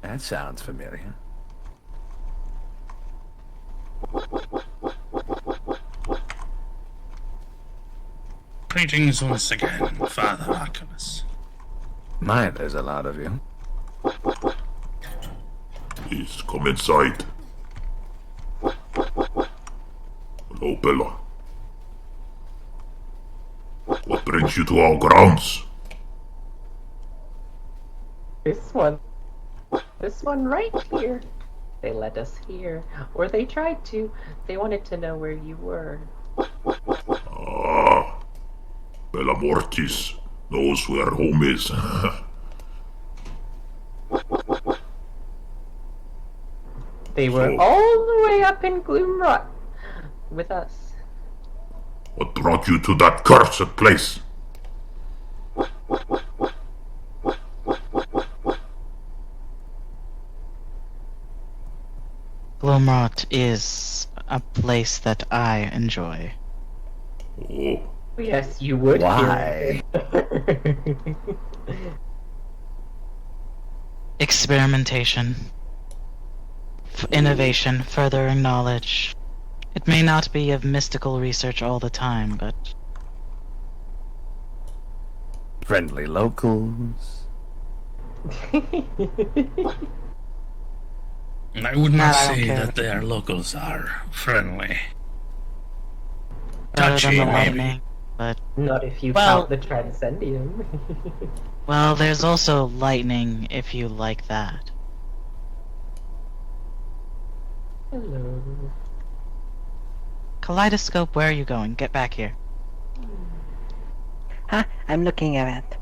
That sounds familiar. Greetings once again, Father Oculus. My, there's a lot of you. Please come inside. Hello, Bella. What brings you to our grounds? This one right here. They let us here. Or they tried to. They wanted to know where you were. Ah, Bella Mortis knows where home is. They were So- all the way up in Gloomrot with us. What brought you to that cursed place? Gloomrot is a place that I enjoy. Oh, Yes, you would. Why? Experimentation. Innovation, furthering knowledge. It may not be of mystical research all the time, but Friendly locals. I would not I don't say care. that their locals are friendly. better Touchy, than the maybe. lightning. But, Not if you Well- count the Transcendium. well, there's also lightning if you like that. Hello. Kaleidoscope, where are you going? Get back here. Huh? I'm looking at it.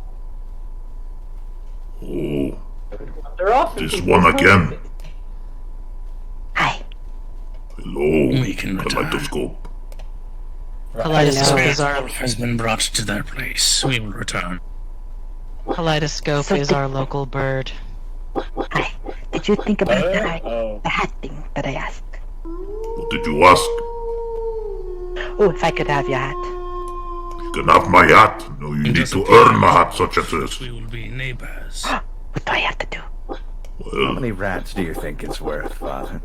oh, They're off. this one again. Hi. Hello, We can return. kaleidoscope. Kaleidoscope is our Spirit has been brought to their place. We will return. Kaleidoscope So is the- our local bird. Hi. Did you think about the hat thing that I asked? What did you ask? Oh, if I could have your hat. You can have my hat. No, you need to earn a hat such as this. We will be neighbors. What do I have to do? How Well, many rats do you think it's worth, Father?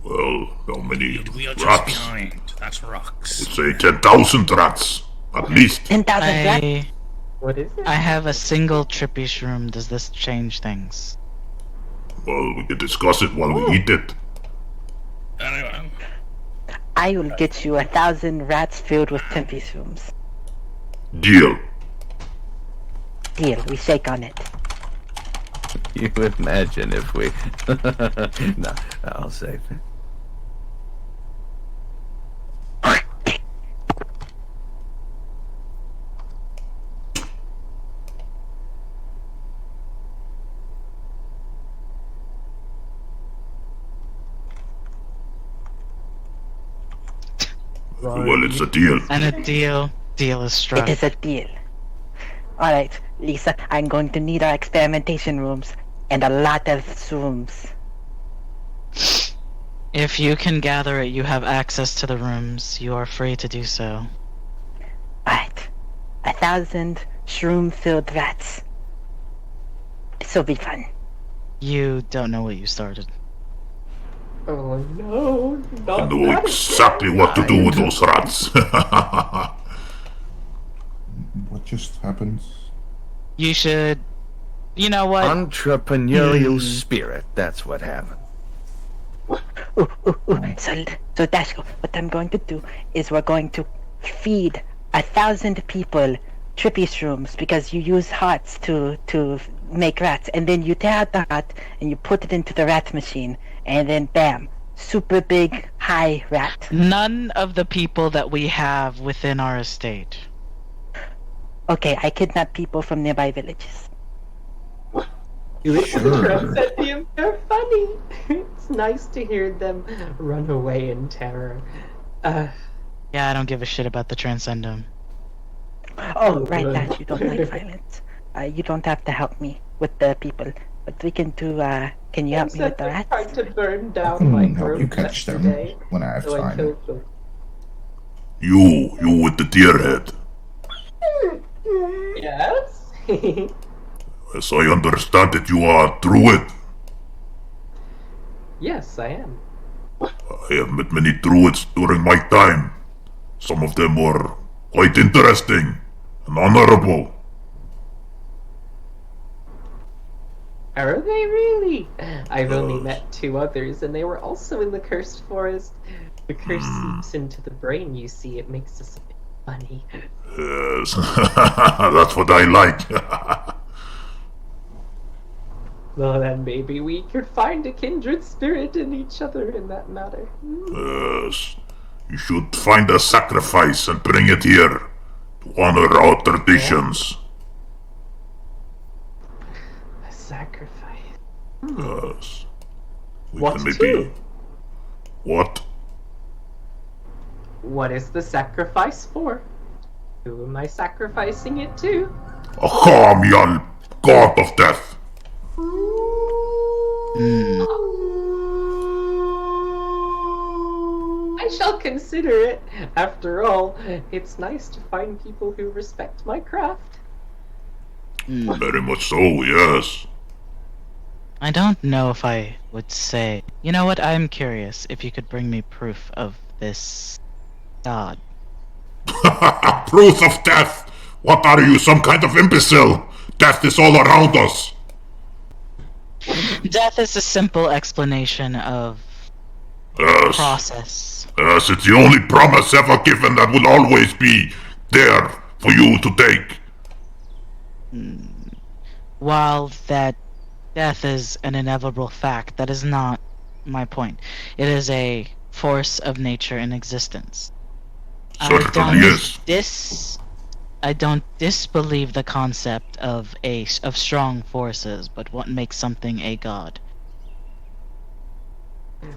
how many We are just rats? behind. That's rocks. Say 10,000 rats, at least. 10,000 rats? What is it? I have a single trippy shroom. Does this change things? Well, we can discuss it while we eat it. Anyway, I will get you 1,000 rats filled with tempest rooms. Deal. Deal, we shake on it. You imagine if we... No, I'll save it. Well, it's a deal. And a deal. Deal is struck. It is a deal. Alright, Lisa, I'm going to need our experimentation rooms. And a lot of rooms. If you can gather it, you have access to the rooms. You are free to do so. Alright. 1,000 shroom-filled rats. This'll be fun. You don't know what you started. Oh no! I Not know that exactly what to do with those rats. What just happened? You should... You know what? Entrepreneurial spirit, that's what happened. Ooh. So Dashko, what I'm going to do is we're going to feed 1,000 people trippy shrooms because you use hearts to make rats, and then you tear out the heart and you put it into the rat machine, and then bam, super big high rat. None of the people that we have within our estate. Okay, I kidnap people from nearby villages. You listen to Sure. Transcendium, they're funny. It's nice to hear them run away in terror. Yeah, I don't give a shit about the Transcendum. Oh, right, good. Dash, you don't like violence. You don't have to help me with the people, but we can do. Can you help me with the Transcendium tried rats? to burn I down my can help you group catch them yesterday, when I have so I time. killed them. You with the deer head. Yes? As I understand it, you are a druid. Yes, I am. I have met many druids during my time. Some of them were quite interesting and honorable. Are they really? I've only Yes. met 2 others, and they were also in the cursed forest. The curse seeps into the brain, you see. It makes us a bit funny. Yes, that's what I like. Well, then maybe we could find a kindred spirit in each other in that matter. Yes, you should find a sacrifice and bring it here to honor our traditions. A sacrifice. Yes. We What can maybe. to? What? What is the sacrifice for? Who am I sacrificing it to? Ahamial, god of death. I shall consider it. After all, it's nice to find people who respect my craft. Very much so, yes. I don't know if I would say. You know what? I'm curious if you could bring me proof of this god. Proof of death! What are you, some kind of imbecile? Death is all around us. Death is a simple explanation of Yes. process. Yes, it's the only promise ever given that will always be there for you to take. While that death is an inevitable fact, that is not my point. It is a force of nature in existence. Certainly is. I don't disbelieve the concept of strong forces, but what makes something a god?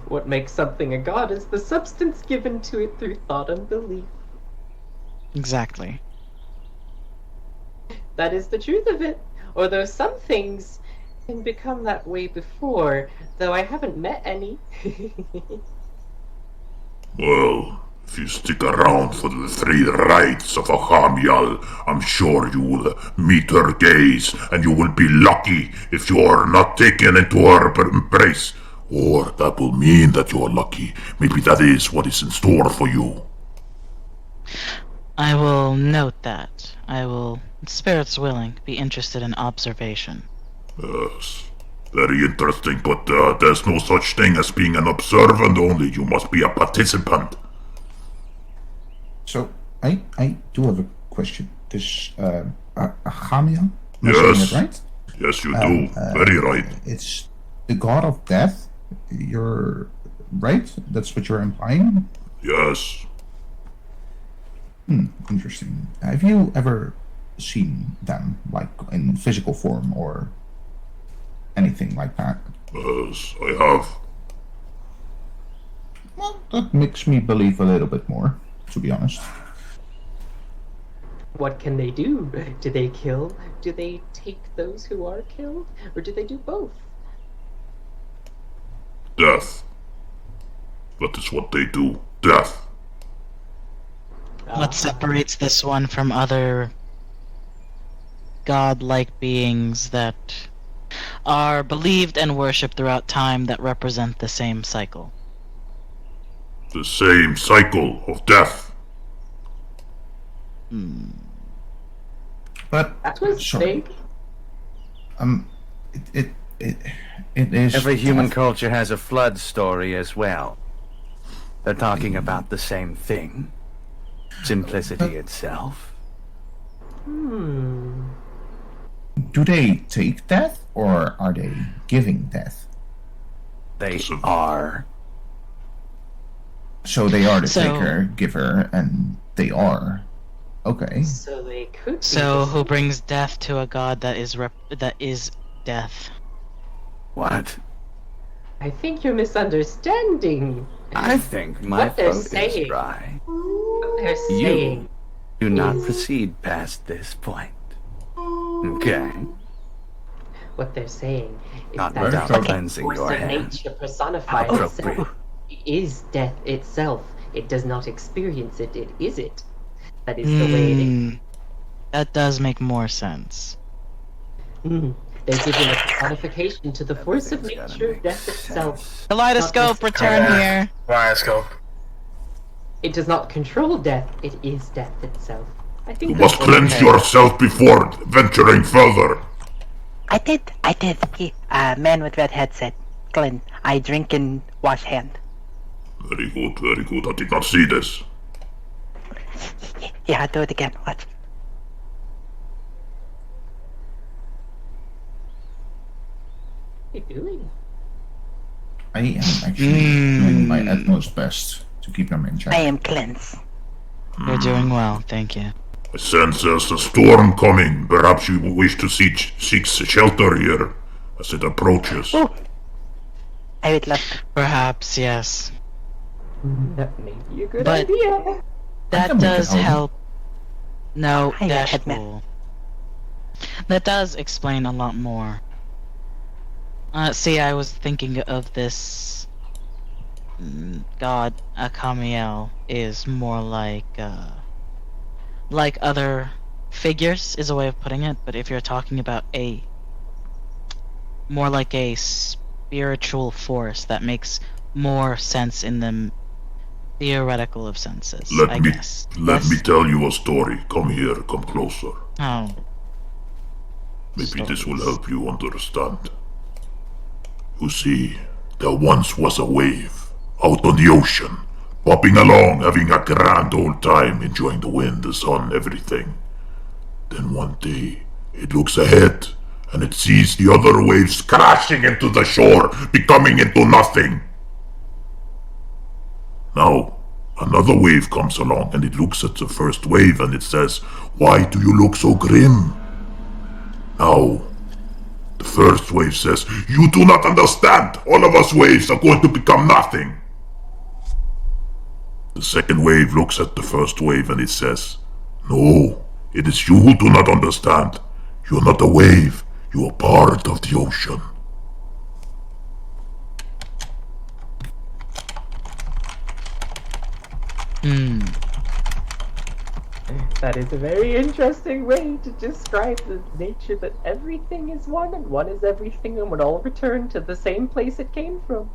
What makes something a god is the substance given to it through thought and belief. Exactly. That is the truth of it. Although some things can become that way before, though I haven't met any. Well, if you stick around for the 3 rites of Ahamial, I'm sure you will meet her gaze, and you will be lucky if you are not taken into her embrace. Or that will mean that you are lucky. Maybe that is what is in store for you. I will note that. I will, spirits willing, be interested in observation. Yes. Very interesting, but there's no such thing as being an observant only. You must be a participant. So, I do have a question. This, Hamia? Am I Yes. saying it right? Yes, you do. Very right. It's the god of death. You're right? That's what you're implying? Yes. Interesting. Have you ever seen them, like, in physical form or anything like that? Yes, I have. Well, that makes me believe a little bit more, to be honest. What can they do? Do they kill? Do they take those who are killed? Or do they do both? Death. That is what they do. Death. What separates this one from other godlike beings that are believed and worshipped throughout time that represent the same cycle? The same cycle of death. But, That was sorry. vague. It is... Every human death. culture has a flood story as well. They're talking about the same thing. Simplicity itself. Do they take death, or are they giving death? They are. So they are the So- taker, giver, and they are. Okay. So they could be So the who brings death to a god that is death? What? I think you're misunderstanding I think my What they're throat is saying. dry. what they're You saying. do not proceed past this point. Okay? What they're saying is Not that without the cleansing force your of hands. nature personified Appropriate. itself is death itself. It does not experience it, it is it. That is the way it is. That does make more sense. They're giving a personification to the force of Everything's gotta nature, make death itself. sense. Kaleidoscope, return here. Kaleidoscope. It does not control death, it is death itself. I think You that's must what cleanse it is. yourself before venturing further. I did. He, man with red head said, Glenn, I drink and wash hand. Very good, very good. I did not see this. Yeah, I'll do it again. Watch. What are you doing? I am actually doing my utmost best to keep them in check. I am cleansed. You're doing well, thank you. I sense there's a storm coming. Perhaps you wish to seek shelter here as it approaches. Oh, I would love to. Perhaps, yes. That may be a good But- idea. That can make does it help. help. No, Hi, Dash Headman. will. That does explain a lot more. See, I was thinking of this god Akamiel is more like other figures is a way of putting it, but if you're talking about more like a spiritual force, that makes more sense in the theoretical of senses, I Let me guess. tell you a story. Come here, come closer. Oh. Maybe this will Stories. help you understand. You see, there once was a wave out on the ocean, popping along, having a grand old time, enjoying the wind, the sun, everything. Then one day, it looks ahead, and it sees the other waves crashing into the shore, becoming into nothing. Now, another wave comes along, and it looks at the first wave, and it says, "Why do you look so grim?" Now, the first wave says, "You do not understand! All of us waves are going to become nothing!" The second wave looks at the first wave and it says, "No, it is you who do not understand. You are not a wave, you are part of the ocean." That is a very interesting way to describe the nature that everything is one and one is everything and would all return to the same place it came from.